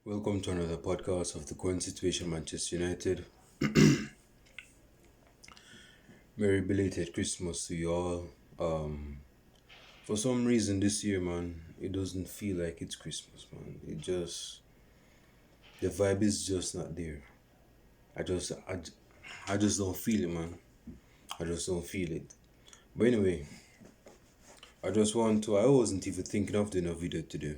Welcome to another podcast of the current situation, Manchester United. Merry belated Christmas to you all. For some reason this year, man, it doesn't feel like it's Christmas, man. The vibe is just not there. I just, I, I just don't feel it, man. I just don't feel it. But anyway, I wasn't even thinking of doing a video today.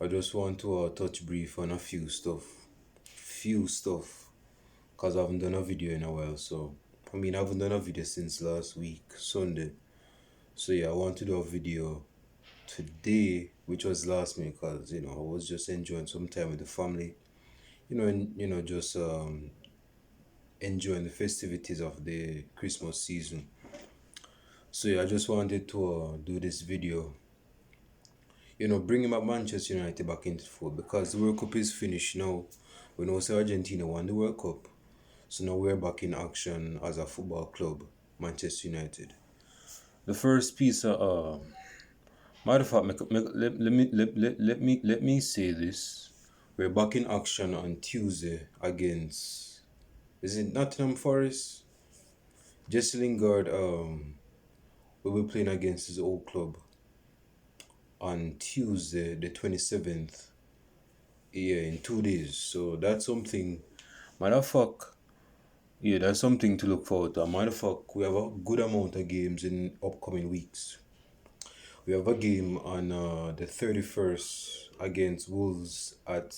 I just want to touch brief on a few stuff, cause I haven't done a video in a while. I haven't done a video since last week, Sunday. So yeah, I want to do a video today, which was last minute, cause I was just enjoying some time with the family, and just enjoying the festivities of the Christmas season. So yeah, I just wanted to do this video, bringing back Manchester United back into the fold because the World Cup is finished now. We know say Argentina won the World Cup, so now we're back in action as a football club, Manchester United. The first piece of matter of fact, let me say this. We're back in action on Tuesday against, is it Nottingham Forest? Jesse Lingard will be playing against his old club on Tuesday the 27th. Yeah, in 2 days. So that's something, matter of fact, yeah, that's something to look forward to. Matter of fact, we have a good amount of games in upcoming weeks. We have a game on the 31st against Wolves at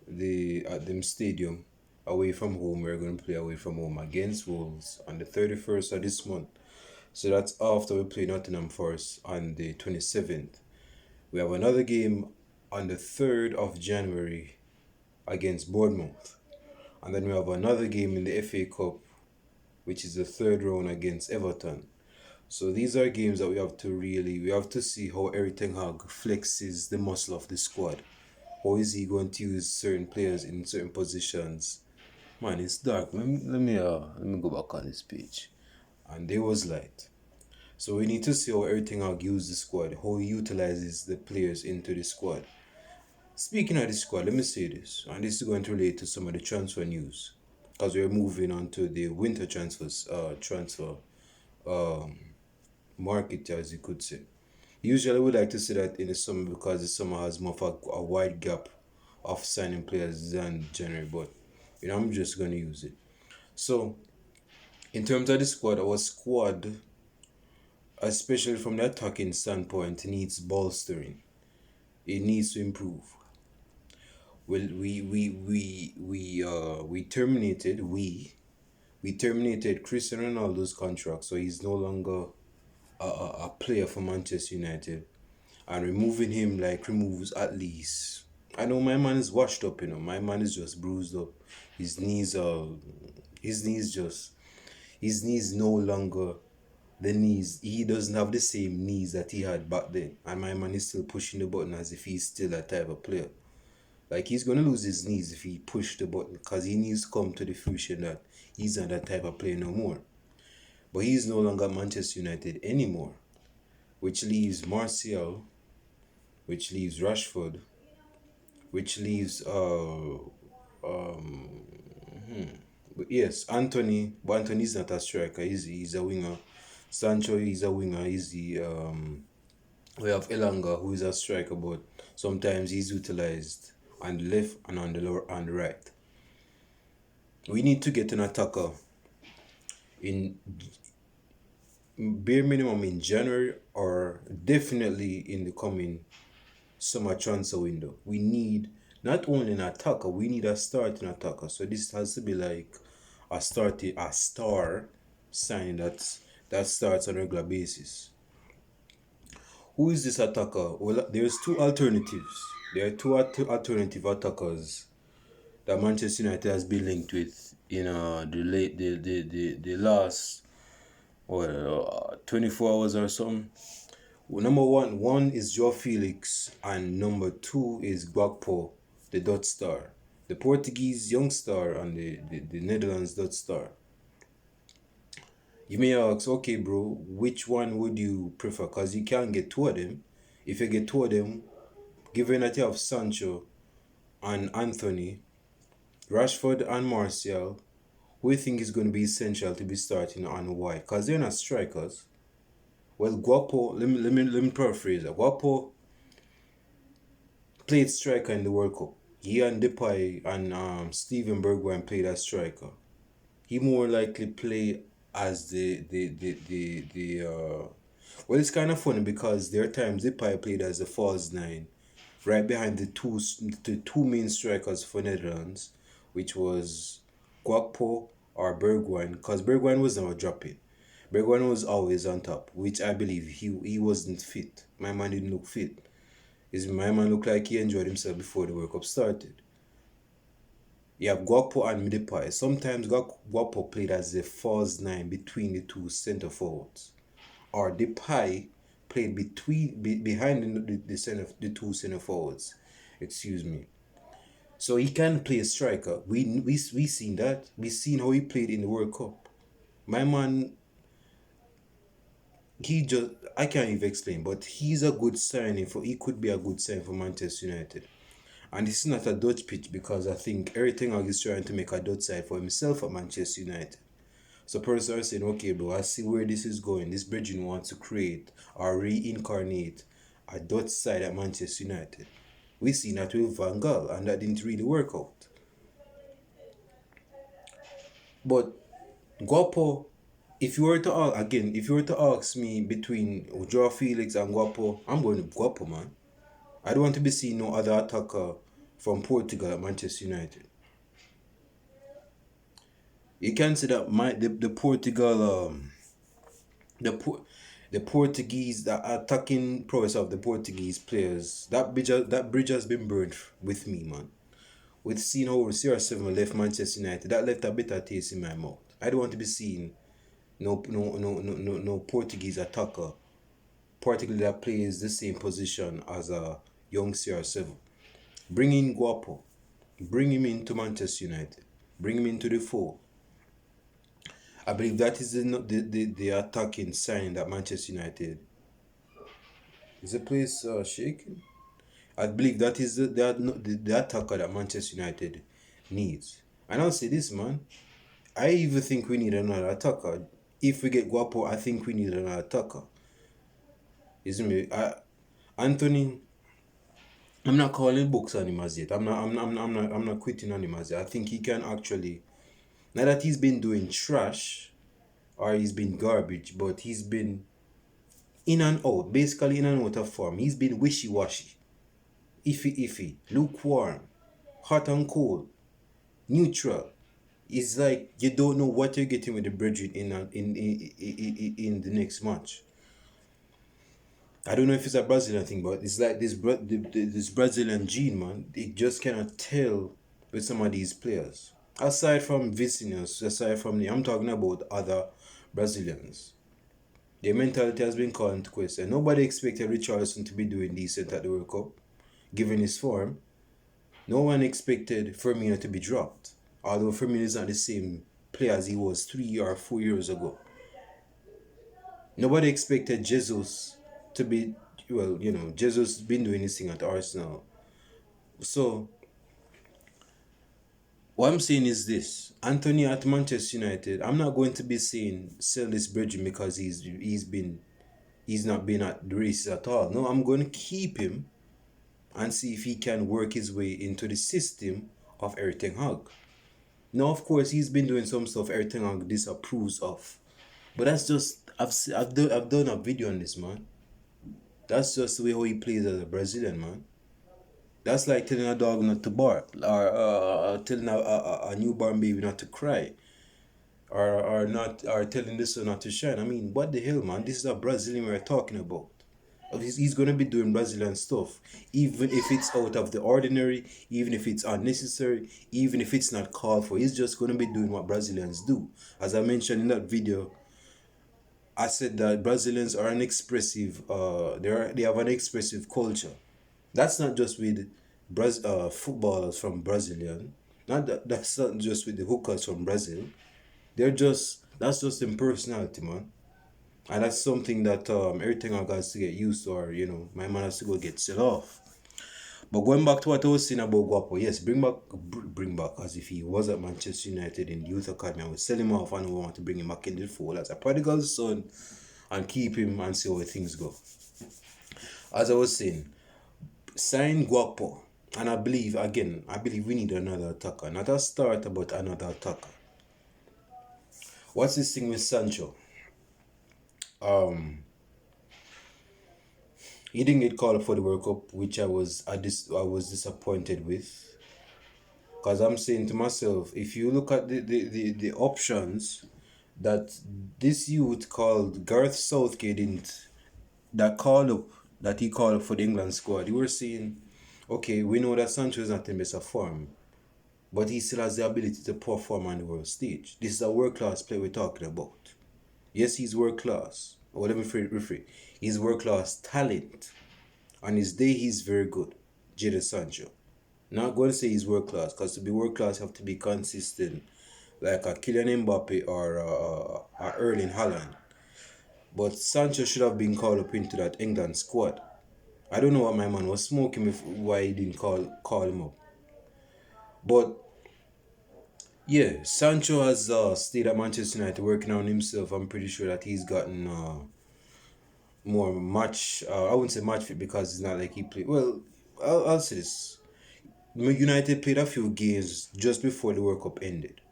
them stadium away from home. We're going to play away from home against Wolves on the 31st of this month. So that's after we play Nottingham Forest on the 27th. We have another game on the 3rd of January against Bournemouth. And then we have another game in the FA Cup, which is the third round against Everton. So these are games that we have to see how Eric Ten Hag flexes the muscle of the squad. How is he going to use certain players in certain positions? Man, it's dark. Let me go back on this page. And there was light. So we need to see how Eric Ten Hag uses the squad, how he utilizes the players into the squad. Speaking of the squad, let me say this, and this is going to relate to some of the transfer news, because we're moving on to the winter transfer market, as you could say. Usually we like to say that in the summer because the summer has more of a wide gap of signing players than January, but I'm just going to use it. So, in terms of the squad, our squad, especially from the attacking standpoint, needs bolstering. It needs to improve. Well, we terminated Cristiano Ronaldo's contract, so he's no longer a player for Manchester United, and removing him removes at least. I know my man is washed up, my man is just bruised up. His knees no longer the knees. He doesn't have the same knees that he had back then, and my man is still pushing the button as if he's still that type of player. Like, he's going to lose his knees if he push the button, because he needs to come to the fruition that he's not that type of player no more. But he's no longer Manchester United anymore, which leaves Martial, which leaves Rashford, which leaves Anthony. But Anthony's not a striker. He's a winger. Sancho is a winger. We have Elanga, who is a striker, but sometimes he's utilized on the left and on the right. We need to get an attacker in bare minimum in January, or definitely in the coming summer transfer window. We need not only an attacker, we need a starting attacker. So this has to be like a star signing that starts on a regular basis. Who is this attacker? Well, there's two alternatives. There are two alternative attackers that Manchester United has been linked with in the last 24 hours or something. Well, number one is Joao Felix, and number two is Gbagbo, the Dutch star, the Portuguese young star, and the Netherlands Dutch star. You may ask, okay, bro, which one would you prefer? Because you can't get two of them. If you get two of them, given that you have Sancho and Anthony, Rashford and Martial, who you think is going to be essential to be starting and why? Because they're not strikers. Well, Guapo, let me paraphrase that. Guapo played striker in the World Cup. He and Depay and Steven Bergwijn played as striker. He more likely play as the well, it's kind of funny because there are times Depay played as the false nine, right behind the two main strikers for Netherlands, which was Guakpo or Bergwijn, because Bergwijn was never dropping. Bergwijn was always on top, which I believe he wasn't fit. My man didn't look fit. My man looked like he enjoyed himself before the World Cup started. You have Guakpo and Depay. Sometimes Guakpo played as the false nine between the two centre forwards, or Depay played behind the two centre forwards. Excuse me. So he can play a striker. We seen that. We seen how he played in the World Cup. My man, he just I can't even explain, but he's a good signing for. He could be a good sign for Manchester United. And this is not a Dutch pitch because I think everything is trying to make a Dutch side for himself at Manchester United. So persons are saying, okay, bro, I see where this is going. This Bridging wants to create or reincarnate a Dutch side at Manchester United. We seen that with Van Gaal, and that didn't really work out. But Guapo, if you were to ask me between Joao Felix and Guapo, I'm going to Guapo, man. I don't want to be seeing no other attacker from Portugal at Manchester United. You can see that the Portugal the Portuguese the attacking prowess of the Portuguese players, that bridge has been burned with me, man. With seeing how CR7 left Manchester United, that left a bitter taste in my mouth. I don't want to be seeing no Portuguese attacker, particularly that plays the same position as a young CR7. Bring in Guapo. Bring him into Manchester United. Bring him into the fold. I believe that is the attacking sign that Manchester United is the place shaking. I believe that is the attacker that Manchester United needs. And I'll say this, man. I even think we need another attacker. If we get Guapo, I think we need another attacker. Isn't me? Anthony, I'm not calling books on him as yet. I'm not quitting on him as yet. I think he can actually, now that he's been doing trash or he's been garbage, but he's been in and out, basically in and out of form. He's been wishy-washy, iffy, lukewarm, hot and cold, neutral. It's like you don't know what you're getting with the Bridget in the next match. I don't know if it's a Brazilian thing, but it's like this Brazilian gene, man. It just cannot tell with some of these players. Aside from Vicinos, I'm talking about other Brazilians. Their mentality has been called into question. Nobody expected Richarlison to be doing decent at the World Cup, given his form. No one expected Firmino to be dropped, although Firmino is not the same player as he was 3 or 4 years ago. Nobody expected Jesus to be, well, Jesus been doing this thing at Arsenal. So, what I'm saying is this: Anthony at Manchester United, I'm not going to be saying sell this Bridging because he's not been at the races at all. No, I'm going to keep him and see if he can work his way into the system of Erik ten Hag. Now, of course, he's been doing some stuff Erik ten Hag disapproves of, but that's just I've done a video on this, man. That's just the way how he plays as a Brazilian, man. That's like telling a dog not to bark, or telling a newborn baby not to cry, or telling the sun not to shine. I mean, what the hell, man? This is a Brazilian we're talking about. He's gonna be doing Brazilian stuff, even if it's out of the ordinary, even if it's unnecessary, even if it's not called for. He's just gonna be doing what Brazilians do. As I mentioned in that video, I said that Brazilians are an expressive. They have an expressive culture. That's not just with footballers from Brazilian. That's not just with the hookers from Brazil. That's just in personality, man. And that's something that everything I got to get used to, or my man has to go get set off. But going back to what I was saying about Guapo, yes, bring back as if he was at Manchester United in the youth academy. I would sell him off and we want to bring him back in the fold as a prodigal son and keep him and see how things go. As I was saying, sign Guapo. And I believe we need another attacker. Not a starter, but another attacker. What's this thing with Sancho? He didn't get called up for the World Cup, which I was disappointed with. Because I'm saying to myself, if you look at the options that this youth called Gareth Southgate didn't that called up that he called up for the England squad, you were saying, okay, we know that Sancho is not in best of form, but he still has the ability to perform on the world stage. This is a world class player we're talking about. Yes, he's world class. Or let me rephrase. He's world class talent. On his day, he's very good. Jadon Sancho. Not going to say he's world class, because to be world class, you have to be consistent, like a Kylian Mbappe or a Erling Haaland. But Sancho should have been called up into that England squad. I don't know what my man was smoking why he didn't call him up. But yeah, Sancho has stayed at Manchester United working on himself. I'm pretty sure that he's gotten more match. I wouldn't say match fit because it's not like he played. Well, I'll say this. United played a few games just before the World Cup ended.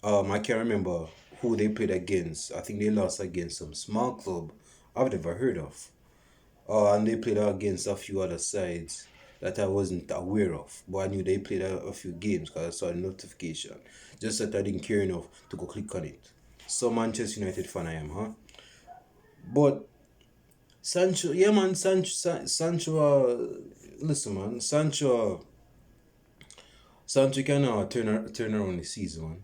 I can't remember who they played against. I think they lost against some small club I've never heard of. And they played against a few other sides that I wasn't aware of. But I knew they played a few games because I saw the notification. Just that I didn't care enough to go click on it. So Manchester United fan I am, huh? But Sancho, yeah man, Sancho, listen man, Sancho can turn around the season, man.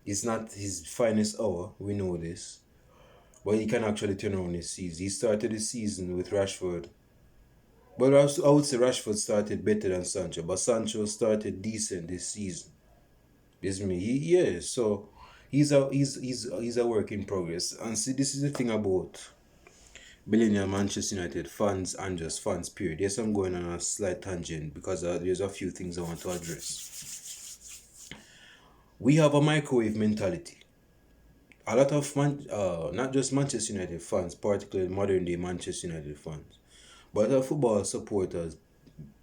It's not his finest hour, we know this. But he can actually turn around his season. He started the season with Rashford. But I would say Rashford started better than Sancho. But Sancho started decent this season. This me. Yeah, so he's a work in progress. And see, this is the thing about billionaire Manchester United fans and just fans, period. Yes, I'm going on a slight tangent because there's a few things I want to address. We have a microwave mentality. A lot of not just Manchester United fans, particularly modern day Manchester United fans, but our football supporters,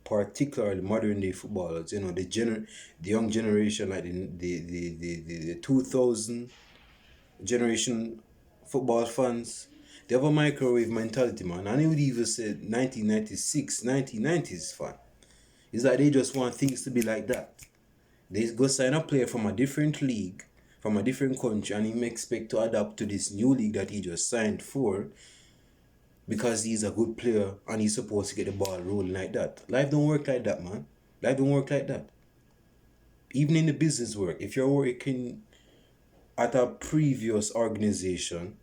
particularly modern day footballers, the young generation, like the 2000 generation football fans, they have a microwave mentality, man. And I would even say 1996, 1990s fan. It's like they just want things to be like that. They go sign a player from a different league, from a different country, and he expect to adapt to this new league that he just signed for because he's a good player and he's supposed to get the ball rolling like that. Life don't work like that, man. Life don't work like that. Even in the business work, if you're working at a previous organization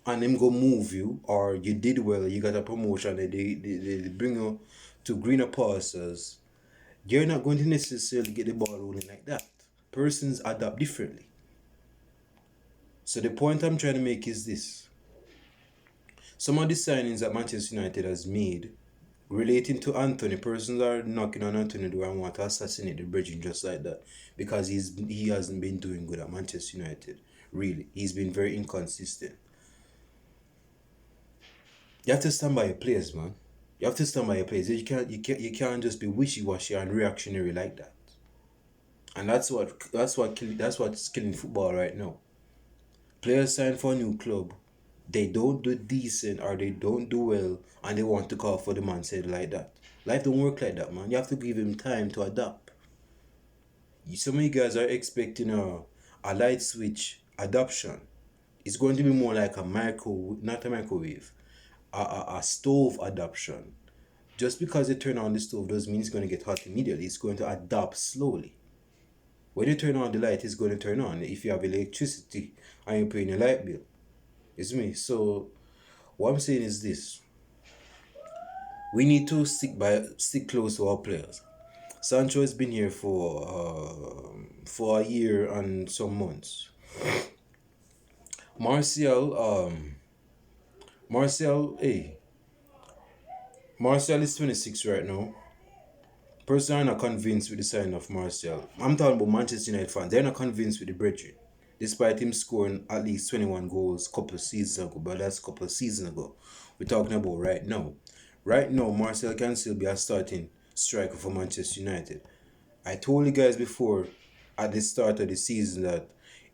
and them go move you, or you did well, you got a promotion, they bring you to greener pastures, you're not going to necessarily get the ball rolling like that. Persons adapt differently. So the point I'm trying to make is this. Some of the signings that Manchester United has made relating to Anthony, persons are knocking on Anthony door and want to assassinate the bridging just like that because he hasn't been doing good at Manchester United. Really, he's been very inconsistent. You have to stand by your players, man. You have to stand by your players. You can't just be wishy washy and reactionary like that. And that's what's killing football right now. Players sign for a new club, they don't do decent or they don't do well, and they want to call for the man said like that. Life don't work like that, man. You have to give him time to adapt. Some of you guys are expecting a light switch adoption. It's going to be more like not a microwave, a stove adoption. Just because they turn on the stove doesn't mean it's going to get hot immediately. It's going to adapt slowly. When you turn on the light, it's going to turn on. If you have electricity and you're paying a light bill, it's me. So what I'm saying is this: we need to stick close to our players. Sancho has been here for a year and some months. Martial, Martial, hey, Martial is 26 right now. Personally, I'm not convinced with the signing of Martial. I'm talking about Manchester United fans. They're not convinced with the brethren. Despite him scoring at least 21 goals a couple of seasons ago, but that's a couple of seasons ago. We're talking about right now. Right now, Martial can still be a starting striker for Manchester United. I told you guys before at the start of the season that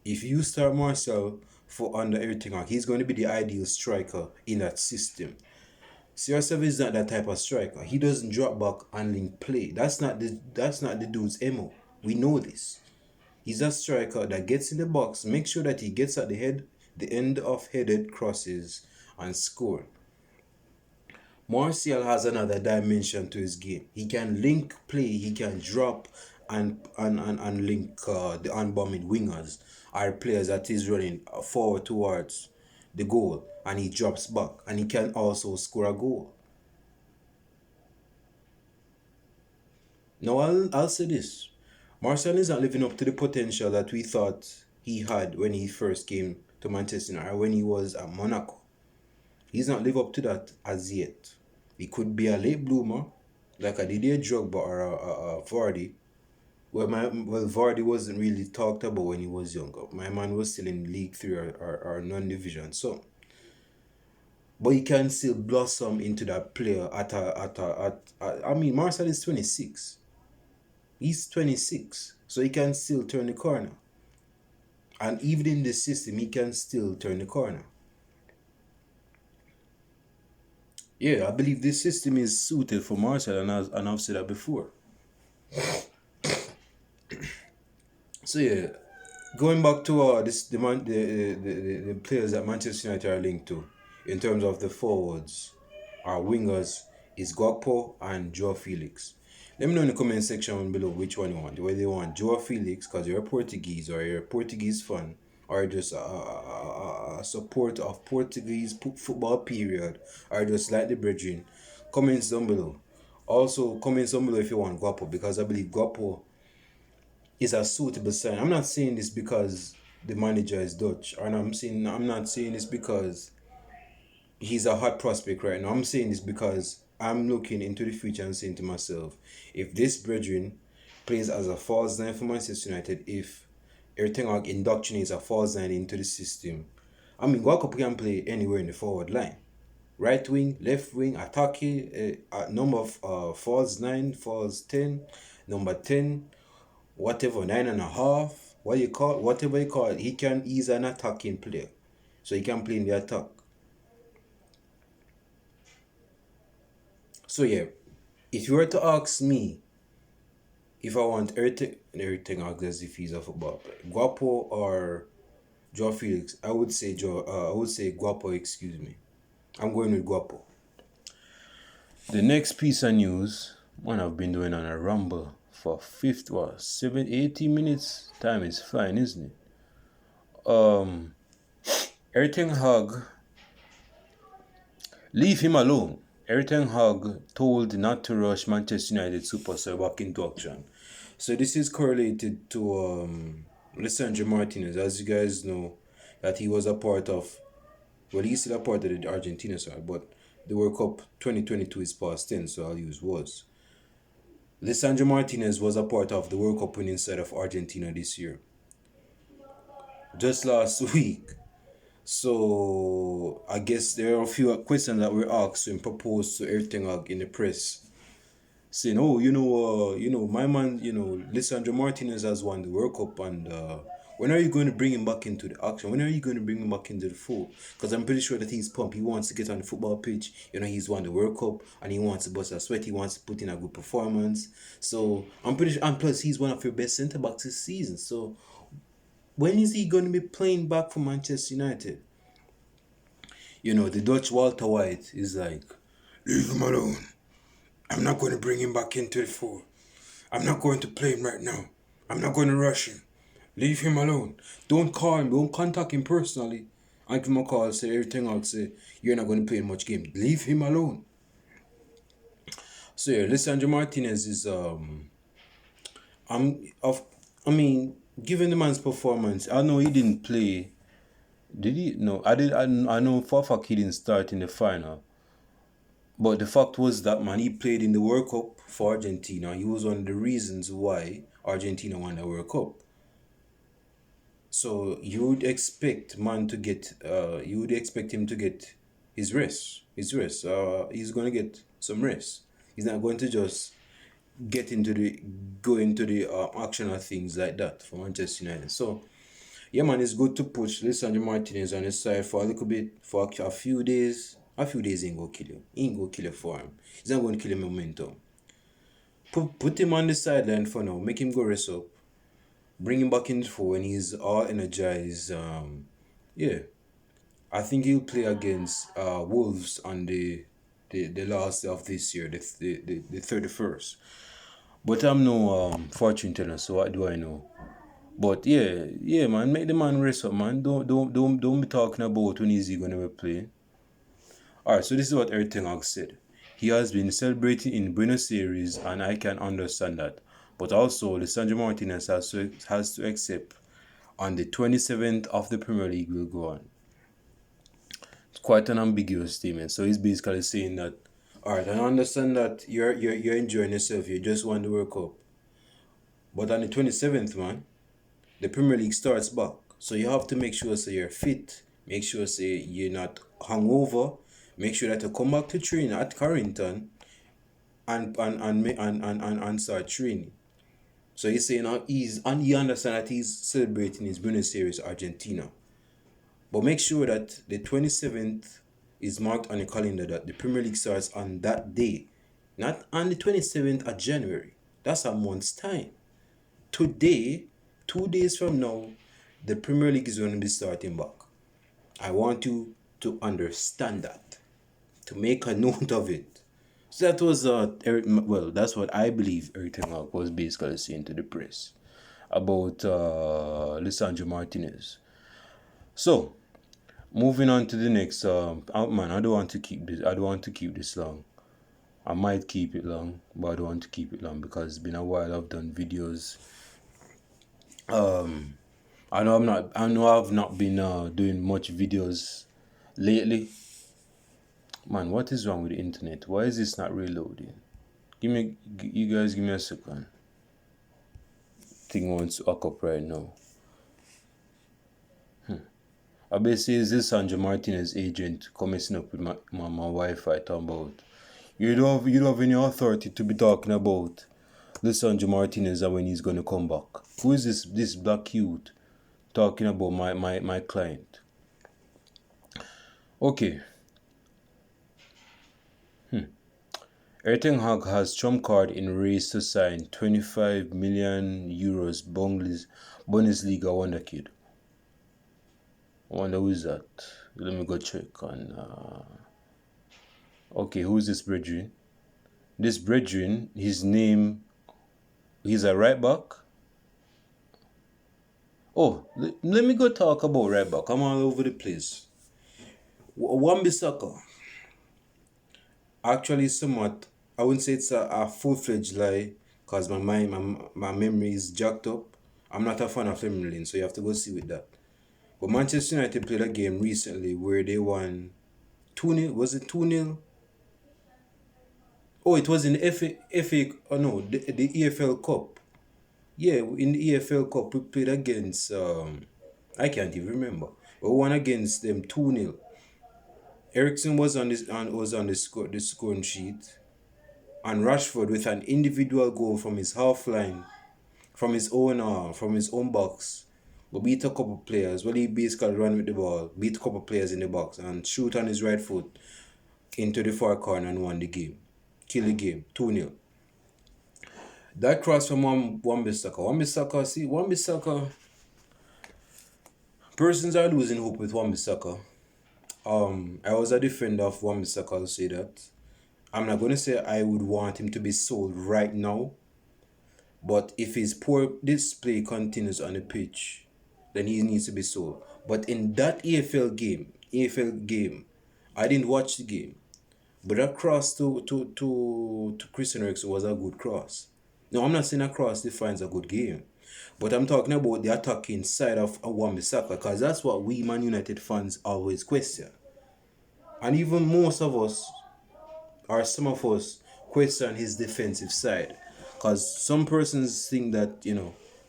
if you start Martial for under everything, he's going to be the ideal striker in that system. CR7 is not that type of striker. He doesn't drop back and link play. That's not the dude's MO. We know this. He's a striker that gets in the box, make sure that he gets at the end of headed crosses and score. Martial has another dimension to his game. He can link play, he can drop and link the unbombing wingers or players that is running forward towards the goal and he drops back and he can also score a goal. Now I'll say this. Martial is not living up to the potential that we thought he had when he first came to Manchester United or when he was at Monaco. He's not live up to that as yet. He could be a late bloomer, like a Didier Drogba or a Vardy. Well, Vardy wasn't really talked about when he was younger. My man was still in League 3 or non-division. So, but he can still blossom into that player I mean, Marcel is 26. He's 26. So he can still turn the corner. And even in the system, he can still turn the corner. Yeah, I believe this system is suited for Martial, and I've said that before. So yeah, going back to the players that Manchester United are linked to, in terms of the forwards, our wingers is Gakpo and Joao Felix. Let me know in the comment section below which one you want. Whether you want Joao Felix because you're a Portuguese or you're a Portuguese fan, or just a support of Portuguese football period, or just like the brethren. Comments down below. Also, comments down below if you want Gakpo, because I believe Gakpo is a suitable sign. I'm not saying this because the manager is Dutch, and I'm not saying this because he's a hot prospect right now. I'm saying this because I'm looking into the future and saying to myself, if this brethren plays as a false nine for Manchester United, if everything like indoctrinates a false nine into the system, I mean, Gakpo can play anywhere in the forward line. Right wing, left wing, attacking, number of false 9, false 10, number 10, whatever, 9.5, whatever you call it, he's an attacking player. So he can play in the attack. So yeah, if you were to ask me if I want everything as if he's a football player, Gakpo or Joao Felix, I would say Gakpo, excuse me. I'm going with Gakpo. The next piece of news, one I've been doing on a rumble for 80 minutes. Time is flying, isn't it? Eric Ten Hag, leave him alone. Eric Ten Hag told not to rush Manchester United superstar back into action. So this is correlated to Lisandro Martinez. As you guys know, that he was a part of, well, he's still a part of the Argentina side, but the World Cup 2022 is past tense, so I'll use was. Lisandro Martinez was a part of the World Cup winning side of Argentina this year. Just last week. So I guess there are a few questions that were asked and proposed to everything in the press, saying, "Oh, my man, Lisandro Martinez has won the World Cup, and when are you going to bring him back into the action? When are you going to bring him back into the fold? Because I'm pretty sure that he's pumped. He wants to get on the football pitch. He's won the World Cup, and he wants to bust a sweat. He wants to put in a good performance. So I'm pretty sure, and plus he's one of your best centre backs this season. So when is he going to be playing back for Manchester United?" The Dutch Walter White is like, "Leave him alone. I'm not going to bring him back into the fold. I'm not going to play him right now. I'm not going to rush him. Leave him alone. Don't call him. Don't contact him personally. I give him a call, say everything out, say, you're not going to play much game. Leave him alone." So yeah, Lisandro Martinez is given the man's performance, I know he didn't play. Did he? No, I did. I know for a fact he didn't start in the final. But the fact was that, man, he played in the World Cup for Argentina. He was one of the reasons why Argentina won the World Cup. So you would expect man to get you would expect him to get his rest. His rest. He's gonna get some rest. He's not going to just get into the go into the action of things like that for Manchester United. So yeah, man, it's good to push Lisandro Martinez on his side for a little bit, for a few days. A few days ain't gonna kill you. He ain't gonna kill you for him. He's not gonna kill him momentum. Put him on the sideline for now. Make him go rest up. Bring him back in for when he's all energized. Yeah, I think he'll play against Wolves on the last day of this year, the 31st. But I'm no fortune teller, so what do I know? But yeah, man, make the man rest up, man. Don't be talking about when is he gonna be playing. Alright, so this is what Eric Ten Hag said. He has been celebrating in Buenos Aires, and I can understand that. But also, Lisandro Martinez has to accept on the 27th of the Premier League will go on. It's quite an ambiguous statement. So he's basically saying that, alright, I understand that you're enjoying yourself, you just won the World Cup. But on the 27th, man, the Premier League starts back. So you have to make sure so you're fit. Make sure so you're not hungover. Make sure that you come back to training at Carrington and start training. So he's saying he understands that he's celebrating his Buenos Aires, Argentina. But make sure that the 27th is marked on your calendar that the Premier League starts on that day. Not on the 27th of January. That's a month's time. Today, 2 days from now, the Premier League is going to be starting back. I want you to understand that, to make a note of it. So that was that's what I believe Eric Ten Hag was basically saying to the press about Lisandro Martinez. So moving on to the next man, I don't want to keep this long. I might keep it long, but I don't want to keep it long because it's been a while I've done videos. I know I've not been doing much videos lately. Man, what is wrong with the internet? Why is this not reloading? You guys give me a second. Thing wants to hook up right now. I basically is this Sandra Martinez agent commencing up with my Wi-Fi talking about you don't have any authority to be talking about Lisandro Martinez and when he's gonna come back. Who is this black youth talking about my client? Okay. Eric Ten Hag has trump card in race to sign 25 million euros Bundesliga wonderkid. I wonder who is that. Let me go check on. Okay, who is this brethren? This brethren, his name, he's a right back. Oh, let me go talk about right back. I'm all over the place. Wan-Bissaka. Actually, somewhat, I wouldn't say it's a full-fledged lie because my memory is jacked up. I'm not a fan of Premier League, so you have to go see with that. But Manchester United played a game recently where they won 2-0. Was it 2-0? Oh, it was in the EFL Cup. Yeah, in the EFL Cup, we played against, I can't even remember. We won against them 2-0. Ericsson was on the scoring sheet. And Rashford with an individual goal from his half line, from his own box. But beat a couple players. Well, he basically ran with the ball, beat a couple players in the box, and shoot on his right foot into the far corner and won the game. Kill the game, 2-0. That cross from Wan-Bissaka. Wan-Bissaka. Persons are losing hope with Wan-Bissaka. I was a defender of Wan-Bissaka, I'll say that. I'm not going to say I would want him to be sold right now. But if his poor display continues on the pitch, then he needs to be sold. But in that EFL game, I didn't watch the game. But that cross to Christian Eriksen was a good cross. No, I'm not saying a cross defines a good game. But I'm talking about the attacking side of Wan-Bissaka because that's what we Man United fans always question. And even most of us, or some of us question his defensive side. Because some persons think that,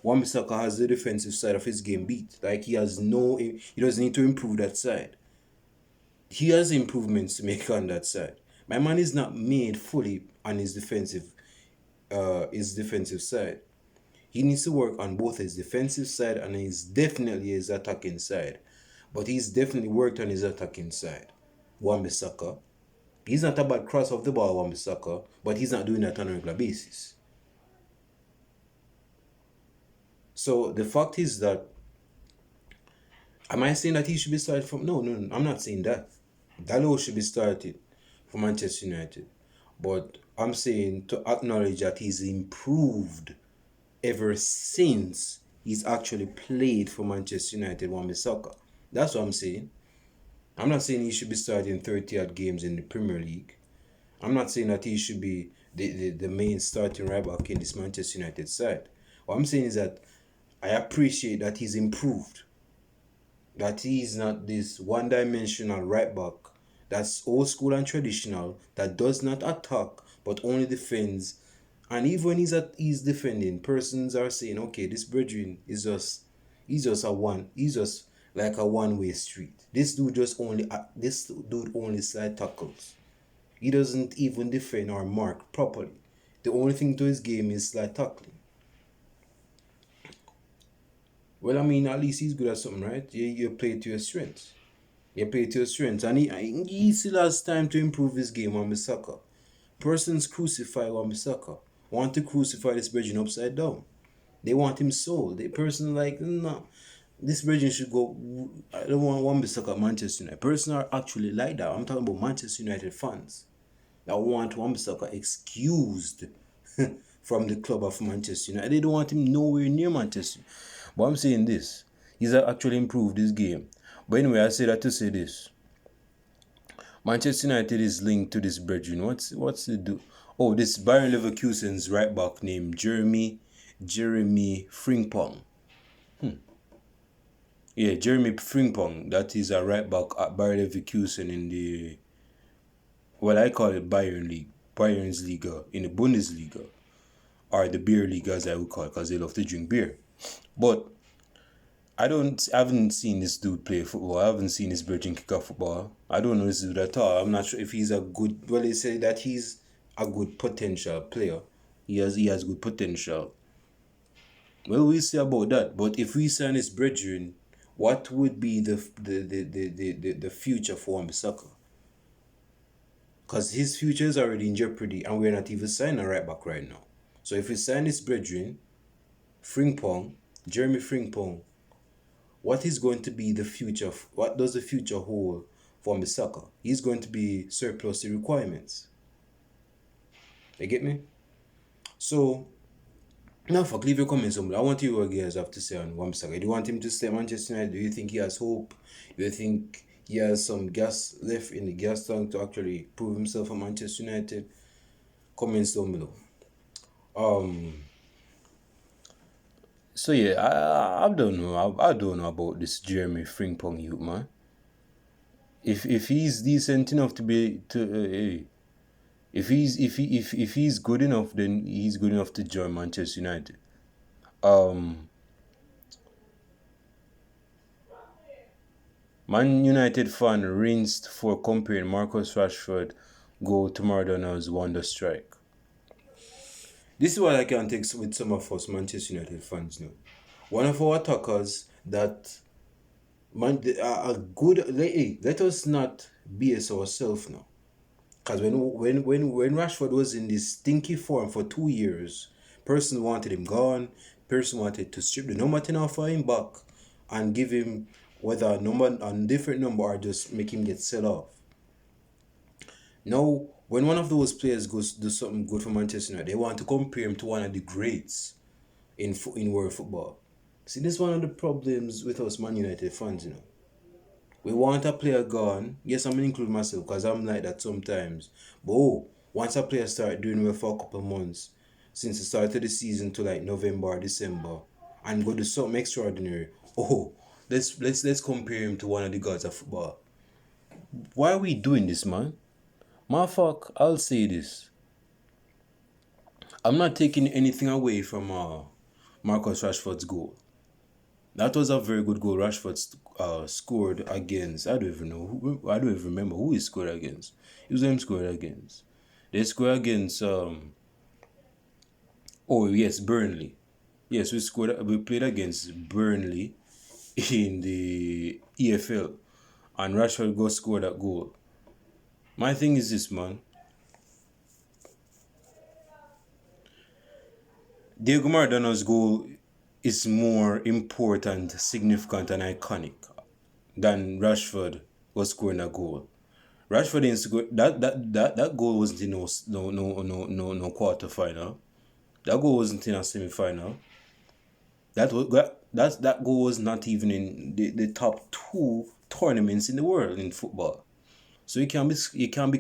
Wan-Bissaka has the defensive side of his game beat. Like he doesn't need to improve that side. He has improvements to make on that side. My man is not made fully on his defensive side. He needs to work on both his defensive side and his attacking side. But he's definitely worked on his attacking side. Wan-Bissaka. He's not a bad cross off the ball, Wan-Bissaka, but he's not doing that on a regular basis. So the fact is that, am I saying that he should be started from? No, I'm not saying that. Dalot should be started for Manchester United. But I'm saying to acknowledge that he's improved ever since he's actually played for Manchester United, Wan-Bissaka. That's what I'm saying. I'm not saying he should be starting 30 odd games in the Premier League. I'm not saying that he should be the main starting right back in this Manchester United side. What I'm saying is that I appreciate that he's improved. That he's not this one-dimensional right back that's old school and traditional, that does not attack but only defends. And even when he's defending, persons are saying, okay, this brethren is just he's just like a one-way street. This dude only slide tackles. He doesn't even defend or mark properly. The only thing to his game is slide tackling. Well, I mean, at least he's good at something, right? You play to your strengths. You play to your strengths. And he still has time to improve his game on Bissaka. Persons crucify Wan-Bissaka. Want to crucify this virgin upside down. They want him sold. The person like, no, this virgin should go. I don't want Wan-Bissaka at Manchester United. Persons are actually like that. I'm talking about Manchester United fans that want Wan-Bissaka excused from the club of Manchester United. They don't want him nowhere near Manchester. But I'm saying this. He's actually improved his game. But anyway, I say that to say this. Manchester United is linked to this brethren. What's it do? Oh, this Bayern Leverkusen's right back named Jeremy Frimpong. Yeah, Jeremy Frimpong. That is a right back at Bayern Leverkusen in the, well, I call it Bayern's Liga, in the Bundesliga, or the beer league as I would call it, because they love to drink beer. But I haven't seen this dude play football. I haven't seen this virgin kick off football. I don't know this dude at all. I'm not sure if he's a good, well, they say that he's a good potential player. He has good potential. Well, we'll see about that. But if we sign his brethren, what would be the future for Wan-Bissaka? Because his future is already in jeopardy and we're not even signing a right back right now. So if we sign his brethren, Jeremy Frimpong, what is going to be the future? What does the future hold for Wan-Bissaka? He's going to be surplus to requirements. You get me? So, now fuck, leave your comments on. I want to hear what you guys have to say on Wan-Bissaka. Do you want him to stay at Manchester United? Do you think he has hope? Do you think he has some gas left in the gas tank to actually prove himself at Manchester United? Comments down below. So yeah, I don't know. I don't know about this Jeremy Frimpong youth, man. If he's decent enough to be if he's good enough, then he's good enough to join Manchester United. Man United fan rinsed for comparing Marcus Rashford goal to Maradona's wonder strike. This is what I can take with some of us Manchester United fans now. One of our attackers that are good. Let us not BS ourselves now. Because when Rashford was in this stinky form for 2 years, person wanted him gone. Person wanted to strip the number 10 off of him back and give him whether a different number or just make him get sell off. Now, when one of those players goes to do something good for Manchester United, they want to compare him to one of the greats in world football. See, this is one of the problems with us Man United fans, We want a player gone. Yes, I'm going to include myself because I'm like that sometimes. But once a player start doing well for a couple of months, since the start of the season to like November or December, and go do something extraordinary, let's compare him to one of the gods of football. Why are we doing this, man? Motherfuck, I'll say this. I'm not taking anything away from Marcus Rashford's goal. That was a very good goal. Rashford scored against. I don't even know. I don't even remember who he scored against. It was them scored against. They scored against. Oh yes, Burnley. Yes, we scored. We played against Burnley in the EFL, and Rashford go score that goal. My thing is this, man. Diego Maradona's goal is more important, significant, and iconic than Rashford was scoring a goal. Rashford didn't score that goal wasn't in no quarter final. That goal wasn't in a semi final. That goal was not even in the top 2 tournaments in the world in football. So you can't be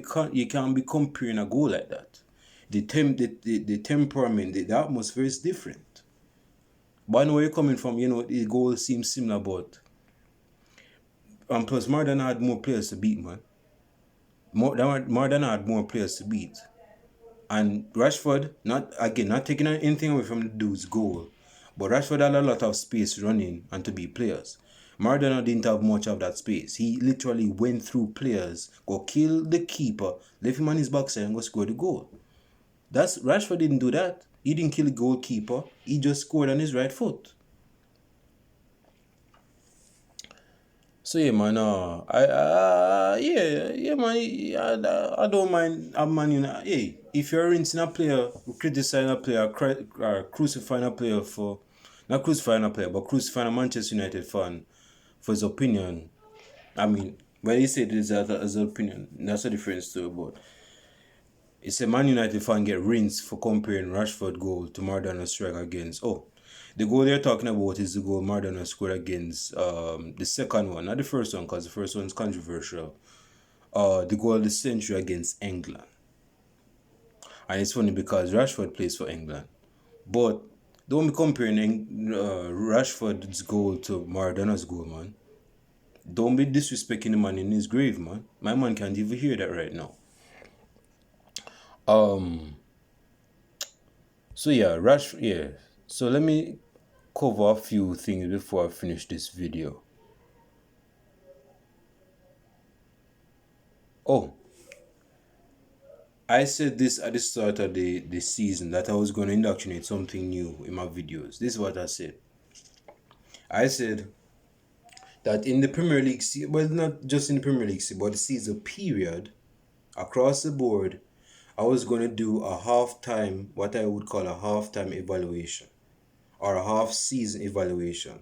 comparing a goal like that. The temperament, the atmosphere is different. But I know where you're coming from. The goal seems similar, but and plus Maradona had more players to beat, man. Maradona had more players to beat. And Rashford, not taking anything away from the dude's goal, but Rashford had a lot of space running and to beat players. Maradona didn't have much of that space. He literally went through players, go kill the keeper, left him on his backside and go score the goal. Rashford didn't do that. He didn't kill the goalkeeper. He just scored on his right foot. So yeah, man. Man. I don't mind. Hey, if you're rinsing a player, criticizing a player, crucifying a player for, not crucifying a player, but crucifying a Manchester United fan for his opinion. I mean, when he said this as an opinion, that's a different story. But it's a Man United fan get rinsed for comparing Rashford goal to Maradona's strike against. Oh, the goal they're talking about is the goal Maradona scored against the second one, not the first one, because the first one's controversial. The goal of the century against England. And it's funny because Rashford plays for England. But don't be comparing Rashford's goal to Maradona's goal, man. Don't be disrespecting the man in his grave, man. My man can't even hear that right now. So yeah, So let me cover a few things before I finish this video. Oh, I said this at the start of the season that I was going to indoctrinate something new in my videos. This is what I said. I said that in the Premier League, well, not just in the Premier League, but the season period, across the board, I was going to do what I would call a halftime evaluation or a half-season evaluation.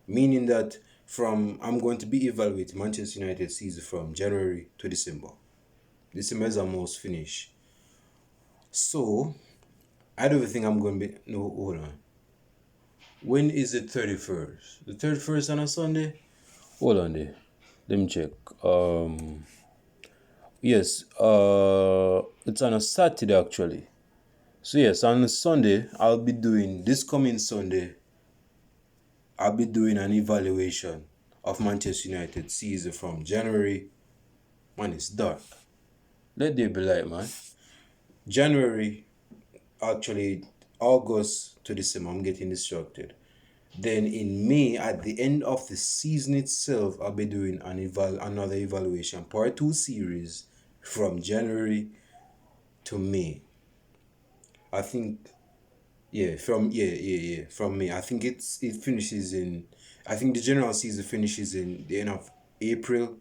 Meaning that I'm going to be evaluating Manchester United season from January to December. December is almost finished. So, I don't think I'm going to be... No, hold on. When is the 31st? The 31st on a Sunday? Hold on there. Let me check. Yes, it's on a Saturday actually. So yes, on a Sunday, this coming Sunday, I'll be doing an evaluation of Manchester United season from January. Man, it's dark. Let there be light, man. January, actually, August to December, I'm getting distracted. Then in May, at the end of the season itself, I'll be doing another evaluation, part 2 series from January to May. I think, from May. I think it finishes in, I think the general season finishes in the end of April.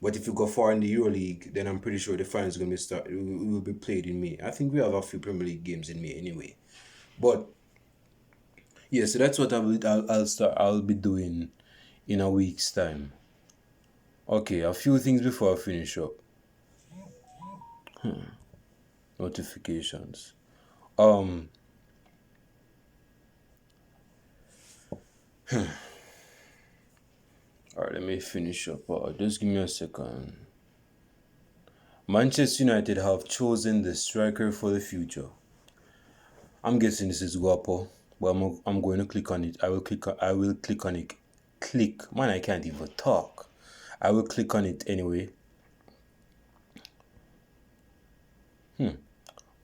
But if you go far in the EuroLeague, then I'm pretty sure the finals will be played in May. I think we have a few Premier League games in May anyway. But yeah, so that's what I'll be doing in a week's time. Okay, a few things before I finish up. Notifications. Alright, let me finish up. Just give me a second. Manchester United have chosen the striker for the future. I'm guessing this is Guapo, but I'm going to click on it. I will click on it. Man, I can't even talk. I will click on it anyway.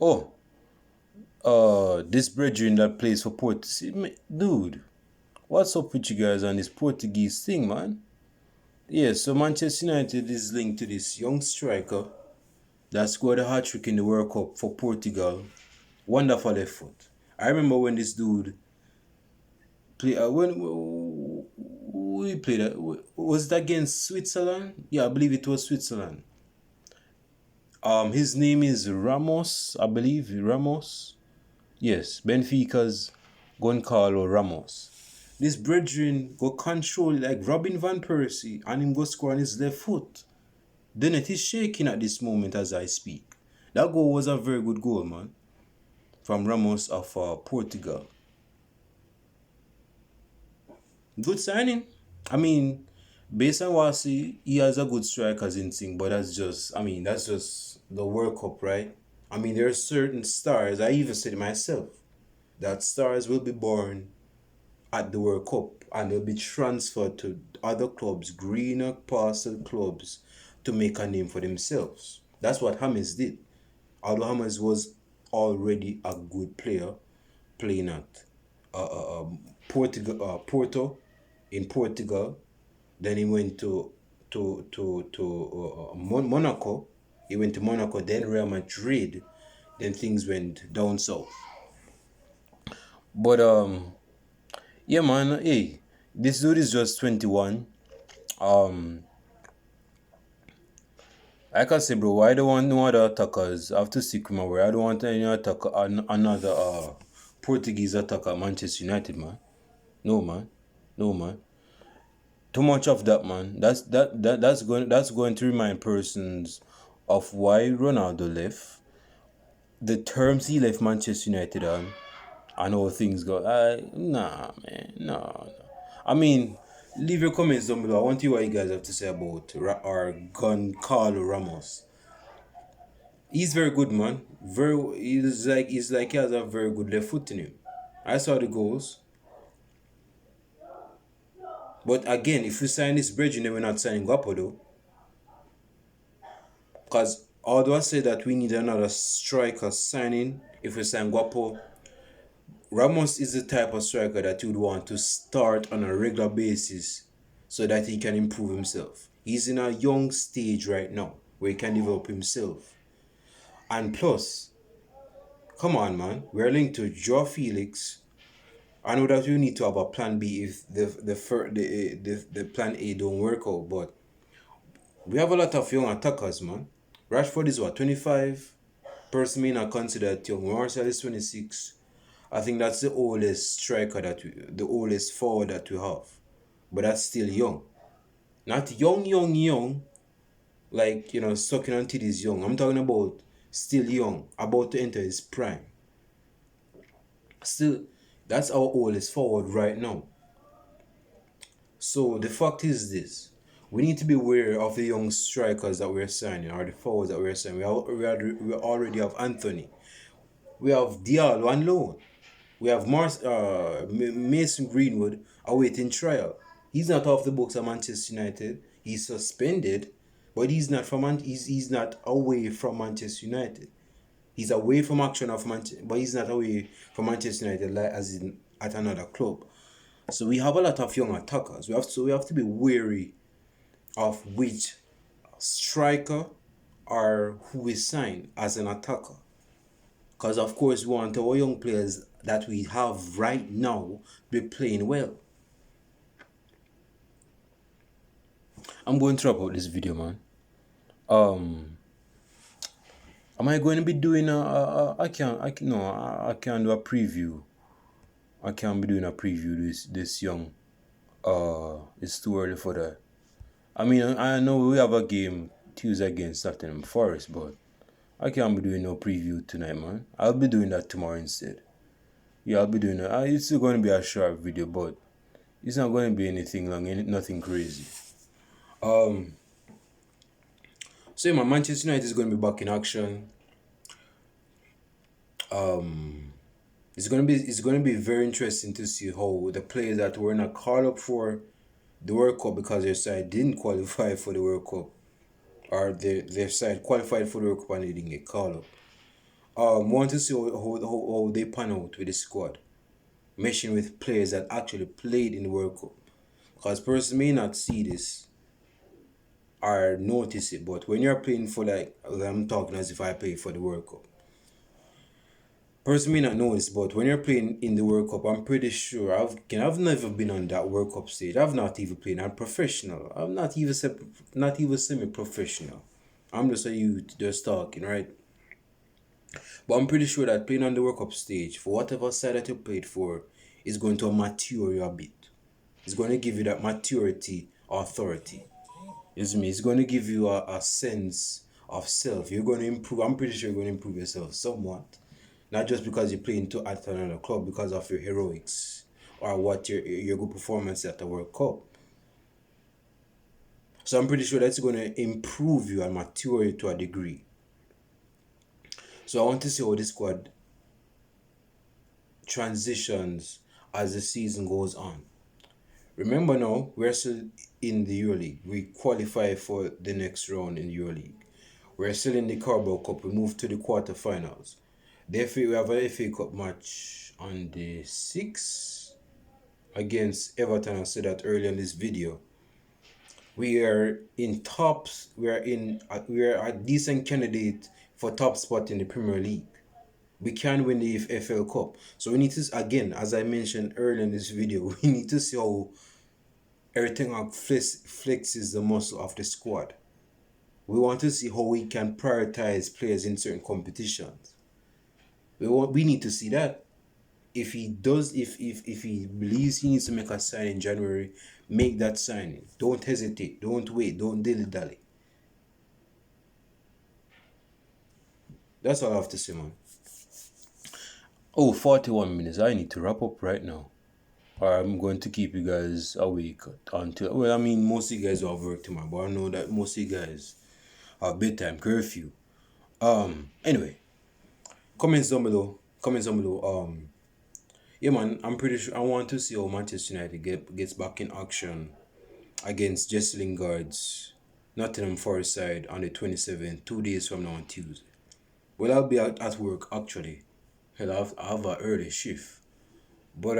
Oh, this brethren that plays for dude, what's up with you guys on this Portuguese thing, man? Yeah, so Manchester United is linked to this young striker that scored a hat trick in the World Cup for Portugal. Wonderful left foot. I remember when this dude played. When we played, was it against Switzerland? Yeah, I believe it was Switzerland. His name is Ramos, I believe Ramos. Yes, Benfica's Goncalo Ramos. This brethren go control like Robin van Persie and him go score on his left foot. The net is shaking at this moment as I speak. That goal was a very good goal, man, from Ramos of Portugal. Good signing. I mean, based on what I see, he has a good striker's instinct, but that's just the World Cup, right? I mean, there are certain stars, I even said it myself, that stars will be born at the World Cup and they'll be transferred to other clubs, greener pastel clubs, to make a name for themselves. That's what James did. Although James was already a good player playing at Porto in Portugal. Then he went to Monaco. He went to Monaco, then Real Madrid. Then things went down south. But yeah, man. Hey, this dude is just 21. Like I say, bro, I don't want no other attackers. I have to stick with my word. I don't want any attacker, another Portuguese attacker at Manchester United, man. No, man. No, man. Too much of that, man. That's going to remind persons of why Ronaldo left, the terms he left Manchester United on, and how things go. Nah, man, no. I mean, leave your comments down below. I want to hear what you guys have to say about our Goncalo Ramos. He's very good, man. He's like he has a very good left foot in him. I saw the goals. But again, if we sign this bridge, then we're not signing Guapo though. Because although I say that we need another striker signing, if we sign Guapo, Ramos is the type of striker that you would want to start on a regular basis so that he can improve himself. He's in a young stage right now where he can develop himself. And plus, come on, man, we're linked to Joe Felix. I know that we need to have a plan B if the plan A don't work out, but we have a lot of young attackers, man. Rashford is what, 25? Person may not consider it young. Martial is 26. I think that's the oldest striker the oldest forward that we have. But that's still young. Not young, like, sucking on titties young. I'm talking about still young, about to enter his prime. Still, that's our oldest forward right now. So the fact is this. We need to be aware of the young strikers that we're signing, or the forwards that we're signing. We already have Anthony. We have Diallo on loan. We have Mason Greenwood awaiting trial. He's not off the books at Manchester United. He's suspended, but he's not he's not away from Manchester United. He's away from action of Manchester, but he's not away from Manchester United like as in at another club. So we have a lot of young attackers. We have to be wary of which striker or who we sign as an attacker. Because of course we want our young players that we have right now be playing well. I'm going to wrap up this video, man. Am I going to be doing I can't do a preview. I can't be doing a preview this young. It's too early for that. I mean, I know we have a game Tuesday against Nottingham Forest, but I can't be doing no preview tonight, man. I'll be doing that tomorrow instead. Yeah, I'll be doing that. It's still going to be a short video, but it's not going to be anything long, nothing crazy. So my Manchester United is going to be back in action. It's going to be very interesting to see how the players that were not called up for the World Cup because their side didn't qualify for the World Cup, or their side qualified for the World Cup and they didn't get called up. Want to see how they pan out with the squad, meshing with players that actually played in the World Cup. Because person may not see this or notice it, but when you're playing for like I'm talking as if I play for the World Cup. Person may not know this, but when you're playing in the World Cup, I'm pretty sure I've never been on that World Cup stage. I've not even played. I'm professional. I'm not even semi-professional. I'm just a youth just talking, right? But I'm pretty sure that playing on the World Cup stage, for whatever side that you played for, is going to mature you a bit. It's going to give you that maturity, authority. Is me. It's going to give you a sense of self. You're going to improve. I'm pretty sure you're going to improve yourself somewhat. Not just because you're playing to at another club because of your heroics or what your good performance at the World Cup. So I'm pretty sure that's going to improve you and mature you to a degree. So I want to see how this squad transitions as the season goes on. Remember now, we're still in the EuroLeague. We qualify for the next round in the EuroLeague. We're still in the Carabao Cup. We move to the quarterfinals. We have a FA Cup match on the 6th against Everton. I said that earlier in this video. We are in tops. We are a decent candidate for top spot in the Premier League. We can win the FL Cup. So we need to, again, as I mentioned earlier in this video, we need to see how everything flexes the muscle of the squad. We want to see how we can prioritize players in certain competitions. We need to see that. If he does, if he believes he needs to make a sign in January, make that signing. Don't hesitate. Don't wait. Don't dilly dally. That's all I have to say, man. Oh, 41 minutes. I need to wrap up right now. Or I'm going to keep you guys awake until, well, I mean, most of you guys will have work tomorrow, but I know that most of you guys have bedtime curfew. Anyway, comments down below. Comments down below. Yeah, man, I'm pretty sure I want to see how Manchester United gets back in action against Jesse Lingard's Nottingham Forest side on the 27th, 2 days from now on Tuesday. Well, I'll be at work actually. Hell, I have an early shift. But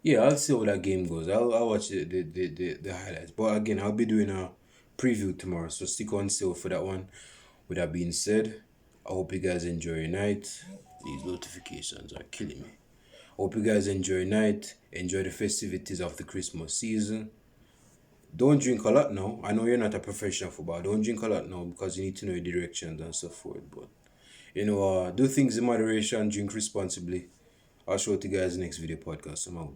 yeah, I'll see how that game goes. I'll watch the highlights. But again, I'll be doing a preview tomorrow, so stick on still for that one. With that being said, I hope you guys enjoy your night. These notifications are killing me. Hope you guys enjoy your night. Enjoy the festivities of the Christmas season. Don't drink a lot now. I know you're not a professional footballer. Don't drink a lot now because you need to know your directions and so forth. But do things in moderation. Drink responsibly. I'll show it to you guys next video podcast. I'm out.